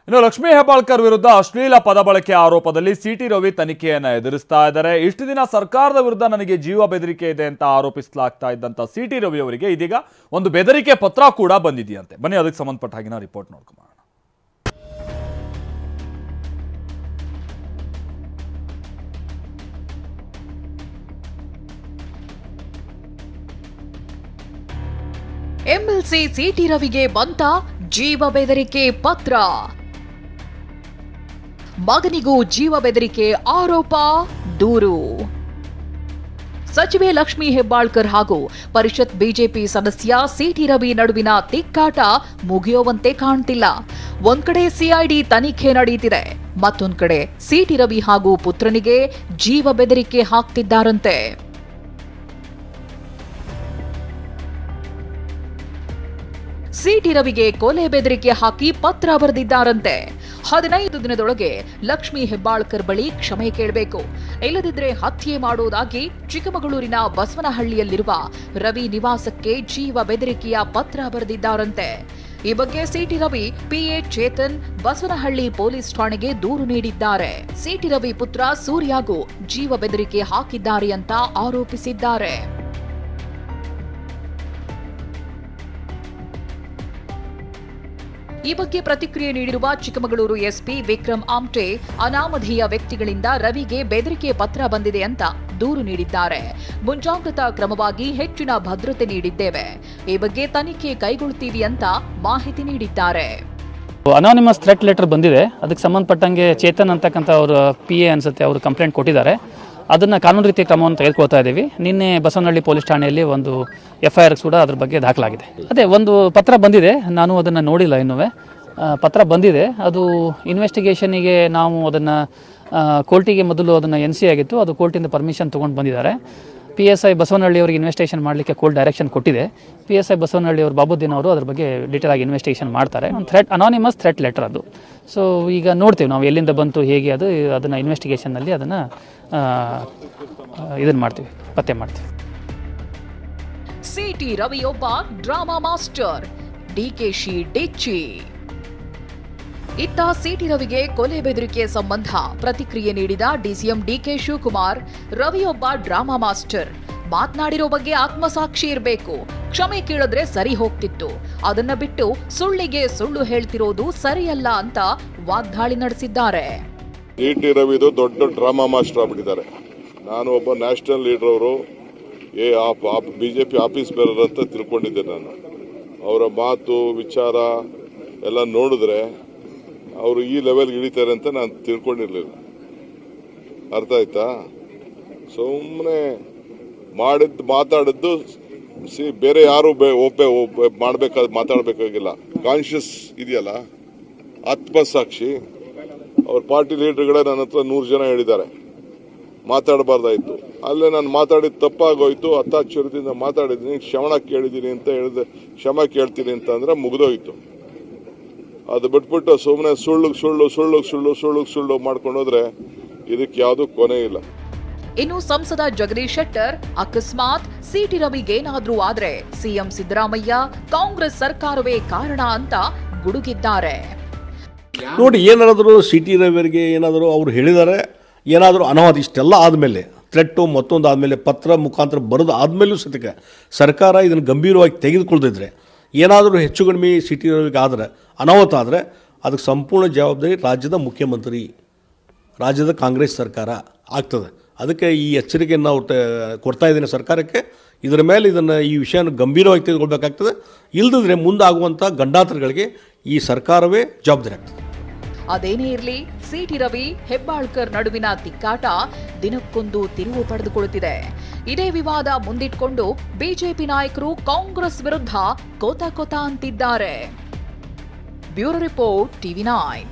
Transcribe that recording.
ಇನ್ನು ಲಕ್ಷ್ಮೀ ಹೆಬ್ಬಾಳ್ಕರ್ ವಿರುದ್ಧ ಅಶ್ಲೀಲ ಪದ ಬಳಕೆ ಆರೋಪದಲ್ಲಿ ಸಿಟಿ ರವಿ ತನಿಖೆಯನ್ನು ಎದುರಿಸ್ತಾ ಇದ್ದಾರೆ. ಇಷ್ಟು ದಿನ ಸರ್ಕಾರದ ವಿರುದ್ಧ ನನಗೆ ಜೀವ ಬೆದರಿಕೆ ಇದೆ ಅಂತ ಆರೋಪಿಸಲಾಗ್ತಾ ಇದ್ದಂತ ಸಿಟಿ ರವಿ ಅವರಿಗೆ ಇದೀಗ ಒಂದು ಬೆದರಿಕೆ ಪತ್ರ ಕೂಡ ಬಂದಿದೆಯಂತೆ. ಬನ್ನಿ ಅದಕ್ಕೆ ಸಂಬಂಧಪಟ್ಟ ಹಾಗಿನ ರಿಪೋರ್ಟ್ ನೋಡ್ಕೊಂಡು ಎಂಎಲ್ಸಿ ಸಿಟಿ ರವಿಗೆ ಬಂತ ಜೀವ ಬೆದರಿಕೆ ಪತ್ರ. ಮಗನಿಗೂ ಜೀವ ಬೆದರಿಕೆ ಆರೋಪ, ದೂರು. ಸಚಿವೆ ಲಕ್ಷ್ಮೀ ಹೆಬ್ಬಾಳ್ಕರ್ ಹಾಗೂ ಪರಿಷತ್ ಬಿಜೆಪಿ ಸದಸ್ಯ ಸಿಟಿ ರವಿ ನಡುವಿನ ತಿಕ್ಕಾಟ ಮುಗಿಯುವಂತೆ ಕಾಣ್ತಿಲ್ಲ. ಒಂದ್ ಕಡೆ ಸಿಐಡಿ ತನಿಖೆ ನಡೆಯುತ್ತಿದೆ, ಮತ್ತೊಂದ್ ಕಡೆ ಸಿಟಿ ರವಿ ಹಾಗೂ ಪುತ್ರನಿಗೆ ಜೀವ ಬೆದರಿಕೆ ಹಾಕ್ತಿದ್ದಾರಂತೆ. ಸಿಟಿ ರವಿಗೆ ಕೊಲೆ ಬೆದರಿಕೆ ಹಾಕಿ ಪತ್ರ ಬರೆದಿದ್ದಾರಂತೆ. 15 ದಿನದೊಳಗೆ ಲಕ್ಷ್ಮೀ ಹೆಬ್ಬಾಳ್ಕರ್ ಬಳಿ ಕ್ಷಮೆ ಕೇಳಬೇಕು, ಇಲ್ಲದಿದ್ರೆ ಹತ್ಯೆ ಮಾಡುವುದಾಗಿ ಚಿಕ್ಕಮಗಳೂರಿನ ಬಸವನಹಳ್ಳಿಯಲ್ಲಿರುವ ರವಿ ನಿವಾಸಕ್ಕೆ ಜೀವ ಬೆದರಿಕೆಯ ಪತ್ರ ಬರೆದಿದ್ದಾರಂತೆ. ಈ ಬಗ್ಗೆ city Ravi PA Chetan Basavanahalli police ಠಾಣೆಗೆ ದೂರು ನೀಡಿದ್ದಾರೆ. ಸಿಟಿ ರವಿ ಪುತ್ರ ಸೂರ್ಯಗೂ ಜೀವ ಬೆದರಿಕೆ ಹಾಕಿದ್ದಾರೆ ಅಂತ ಆರೋಪಿಸಿದ್ದಾರೆ. ಈ ಬಗ್ಗೆ ಪ್ರತಿಕ್ರಿಯೆ ನೀಡಿರುವ ಚಿಕ್ಕಮಗಳೂರು ಎಸ್ಪಿ ವಿಕ್ರಮ್ ಆಮ್ಟೆ, ಅನಾಮಧೇಯ ವ್ಯಕ್ತಿಗಳಿಂದ ರವಿಗೆ ಬೆದರಿಕೆ ಪತ್ರ ಬಂದಿದೆ ಅಂತ ದೂರು ನೀಡಿದ್ದಾರೆ. ಮುಂಜಾಗ್ರತಾ ಕ್ರಮವಾಗಿ ಹೆಚ್ಚಿನ ಭದ್ರತೆ ನೀಡಿದ್ದೇವೆ, ಈ ಬಗ್ಗೆ ತನಿಖೆ ಕೈಗೊಳ್ಳುತ್ತೀವಿ ಅಂತ ಮಾಹಿತಿ ನೀಡಿದ್ದಾರೆ. ಅನಾನಿಮಸ್ ಥ್ರೆಟ್ ಲೆಟರ್ ಬಂದಿದೆ, ಅದಕ್ಕೆ ಸಂಬಂಧಪಟ್ಟಂಗೆ ಚೇತನ್ ಅಂತಕ್ಕಂಥ ಅವರು PA ಅನ್ಸುತ್ತೆ, ಅವರು ಕಂಪ್ಲೇಂಟ್ ಕೊಟ್ಟಿದ್ದಾರೆ. ಅದನ್ನು ಕಾನೂನು ರೀತಿಯ ಕ್ರಮವನ್ನು ತೆಗೆದುಕೊಳ್ತಾ ಇದ್ದೀವಿ. ನಿನ್ನೆ ಬಸವನಹಳ್ಳಿ ಪೊಲೀಸ್ ಠಾಣೆಯಲ್ಲಿ ಒಂದು FIR ಕೂಡ ಅದ್ರ ಬಗ್ಗೆ ದಾಖಲಾಗಿದೆ. ಅದೇ ಒಂದು ಪತ್ರ ಬಂದಿದೆ, ನಾನು ಅದನ್ನು ನೋಡಿಲ್ಲ ಇನ್ನೂ. ಪತ್ರ ಬಂದಿದೆ, ಅದು ಇನ್ವೆಸ್ಟಿಗೇಷನಿಗೆ ನಾವು ಅದನ್ನು ಕೋರ್ಟಿಗೆ ಮೊದಲು ಅದನ್ನು NC ಆಗಿತ್ತು, ಅದು ಕೋರ್ಟಿಂದ ಪರ್ಮಿಷನ್ ತೊಗೊಂಡು ಬಂದಿದ್ದಾರೆ. PSI ಬಸವನಹಳ್ಳಿ ಅವರಿಗೆ ಇನ್ವೆಸ್ಟಿಗೇಷನ್ ಮಾಡಲಿಕ್ಕೆ ಕೋರ್ಟ್ ಡೈರೆಕ್ಷನ್ ಕೊಟ್ಟಿದೆ. PSI ಬಸವನಹಳ್ಳಿ ಅವರು ಬಾಬುದ್ದೀನ್ ಅವರು ಅದ್ರ ಬಗ್ಗೆ ಡೀಟೇಲ್ ಆಗಿ ಇನ್ವೆಸ್ಟಿಗೇಷನ್ ಮಾಡ್ತಾರೆ. ಒಂದು ಅನಾನಿಮಸ್ ಥ್ರೆಟ್ ಲೆಟರ್ ಅದು. ಸೊ ಈಗ ನೋಡ್ತೀವಿ ನಾವು ಎಲ್ಲಿಂದ ಬಂತು, ಹೇಗೆ ಅದನ್ನು ಇನ್ವೆಸ್ಟಿಗೇಷನ್ನಲ್ಲಿ ಅದನ್ನು ಇದನ್ನು ಮಾಡ್ತೀವಿ, ಪತ್ತೆ ಮಾಡ್ತೀವಿ. ಸಿಟಿ ರವಿಯೊಬ್ಬ ಡ್ರಾಮಾ ಮಾಸ್ಟರ್, ಡಿಕೆಶಿ ಡಿಚ್ಚಿ. ಇತ್ತ ಸಿಟಿ ರವಿಗೆ ಕೊಲೆ ಬೆದರಿಕೆ ಸಂಬಂಧ ಪ್ರತಿಕ್ರಿಯೆ ನೀಡಿದ DCM DK ಶಿವಕುಮಾರ್, ರವಿಯೊಬ್ಬ ಡ್ರಾಮಾ ಮಾಸ್ಟರ್, ಮಾತನಾಡಿರೋ ಬಗ್ಗೆ ಆತ್ಮಸಾಕ್ಷಿ ಇರಬೇಕು, ಕ್ಷಮೆ ಕೇಳಿದ್ರೆ ಸರಿ ಹೋಗ್ತಿತ್ತು, ಅದನ್ನ ಬಿಟ್ಟು ಸುಳ್ಳಿಗೆ ಸುಳ್ಳು ಹೇಳ್ತಿರೋದು ಸರಿಯಲ್ಲ ಅಂತ ವಾಗ್ದಾಳಿ ನಡೆಸಿದ್ದಾರೆ. ಸಿಟಿ ರವಿದು ದೊಡ್ಡ ಡ್ರಾಮಾ ಮಾಸ್ಟರ್ ಆಗ್ಬಿಟ್ಟಿದ್ದಾರೆ. ನಾನು ಒಬ್ಬ ನ್ಯಾಷನಲ್ ಲೀಡರ್, ಅವರು BJP ಆಫೀಸ್ ಬೇರರ್ ಅಂತ ತಿಳ್ಕೊಂಡಿದ್ದೆ. ನಾನು ಅವರ ಮಾತು ವಿಚಾರ ಎಲ್ಲ ನೋಡಿದ್ರೆ ಅವರು ಈ ಲೆವೆಲ್ಗೆ ಇಳಿತಾರೆ ಅಂತ ನಾನು ತಿಳ್ಕೊಂಡಿರ್ಲಿಲ್ಲ. ಅರ್ಥ ಆಯ್ತಾ? ಸುಮ್ಮನೆ ಮಾತಾಡಿದ್ದು ಬೇರೆ ಯಾರು ಮಾಡಬೇಕಾದ ಮಾತಾಡಬೇಕಾಗಿಲ್ಲ. ಕಾನ್ಶಿಯಸ್ ಇದೆಯಲ್ಲ, ಆತ್ಮಸಾಕ್ಷಿ. ಅವ್ರ ಪಾರ್ಟಿ ಲೀಡರ್ಗಳೇ ನನ್ನ ಹತ್ರ 100 ಜನ ಹೇಳಿದ್ದಾರೆ ಮಾತಾಡಬಾರ್ದಾಯ್ತು. ಅಲ್ಲೇ ನಾನು ಮಾತಾಡಿದ್ದು ತಪ್ಪಾಗೋಯ್ತು, ಹತ್ತಾಶ್ಚರ್ಯದಿಂದ ಮಾತಾಡಿದ್ದೀನಿ, ಕ್ಷಮೆ ಕೇಳಿದ್ದೀನಿ ಅಂತ ಹೇಳಿದೆ. ಕ್ಷಮೆ ಕೇಳ್ತೀನಿ ಅಂತ ಅಂದ್ರೆ ಮುಗಿದೋಯ್ತು. ಅದು ಬಿಟ್ಬಿಟ್ಟು ಸುಮ್ಮನೆ ಸುಳ್ಳು ಮಾಡ್ಕೊಂಡೋದ್ರೆ ಇದಕ್ಕೆ ಯಾವುದು ಕೊನೆ ಇಲ್ಲ. ಇನ್ನು ಸಂಸದ ಜಗದೀಶ್ ಶೆಟ್ಟರ್, ಅಕಸ್ಮಾತ್ ಸಿಟಿ ರವಿಗೇನಾದ್ರೂ ಆದ್ರೆ ಸಿಎಂ ಸಿದ್ದರಾಮಯ್ಯ, ಕಾಂಗ್ರೆಸ್ ಸರ್ಕಾರವೇ ಕಾರಣ ಅಂತ ಗುಡುಗಿದ್ದಾರೆ. ನೋಡಿ, ಏನಾದರೂ ಸಿಟಿ ರವಿಯವರಿಗೆ ಏನಾದರೂ ಅವರು ಹೇಳಿದ್ದಾರೆ, ಏನಾದರೂ ಅನಾಹುತ ಇಷ್ಟೆಲ್ಲ ಆದಮೇಲೆ, ಥ್ರೆಟ್ಟು ಮತ್ತೊಂದು ಆದಮೇಲೆ, ಪತ್ರ ಮುಖಾಂತರ ಬರೋದು ಆದಮೇಲೂ ಸತ್ಯಕ್ಕೆ ಸರ್ಕಾರ ಇದನ್ನು ಗಂಭೀರವಾಗಿ ತೆಗೆದುಕೊಳ್ದಿದ್ರೆ, ಏನಾದರೂ ಹೆಚ್ಚು ಕಡಿಮೆ ಸಿಟಿ ರವಿಗೆ ಆದರೆ, ಅನಾಹುತ ಆದರೆ ಅದಕ್ಕೆ ಸಂಪೂರ್ಣ ಜವಾಬ್ದಾರಿ ರಾಜ್ಯದ ಮುಖ್ಯಮಂತ್ರಿ, ರಾಜ್ಯದ ಕಾಂಗ್ರೆಸ್ ಸರ್ಕಾರ ಆಗ್ತದೆ. ಅದಕ್ಕೆ ಈ ಎಚ್ಚರಿಕೆಯನ್ನು ನಾವು ಕೊಡ್ತಾ ಇದ್ದೀನಿ ಸರ್ಕಾರಕ್ಕೆ. ಇದರ ಮೇಲೆ ಈ ವಿಷಯವನ್ನು ಗಂಭೀರವಾಗಿ ತೆಗೆದುಕೊಳ್ಬೇಕಾಗ್ತದೆ. ಇಲ್ಲದಿದ್ದರೆ ಮುಂದಾಗುವಂಥ ಗಂಡಾಂತರಗಳಿಗೆ ಈ ಸರ್ಕಾರವೇ ಜವಾಬ್ದಾರಿ ಆಗ್ತದೆ. ಅದೇನೇ ಇರಲಿ, ಸಿಟಿ ರವಿ ಹೆಬ್ಬಾಳ್ಕರ್ ನಡುವಿನ ತಿಕ್ಕಾಟ ದಿನಕ್ಕೊಂದು ತಿರುವು ಪಡೆದುಕೊಳ್ಳುತ್ತಿದೆ. ಇದೇ ವಿವಾದ ಮುಂದಿಟ್ಕೊಂಡು ಬಿಜೆಪಿ ನಾಯಕರು ಕಾಂಗ್ರೆಸ್ ವಿರುದ್ಧ ಕೋತ ಅಂತಿದ್ದಾರೆ. Bureau report, TV9.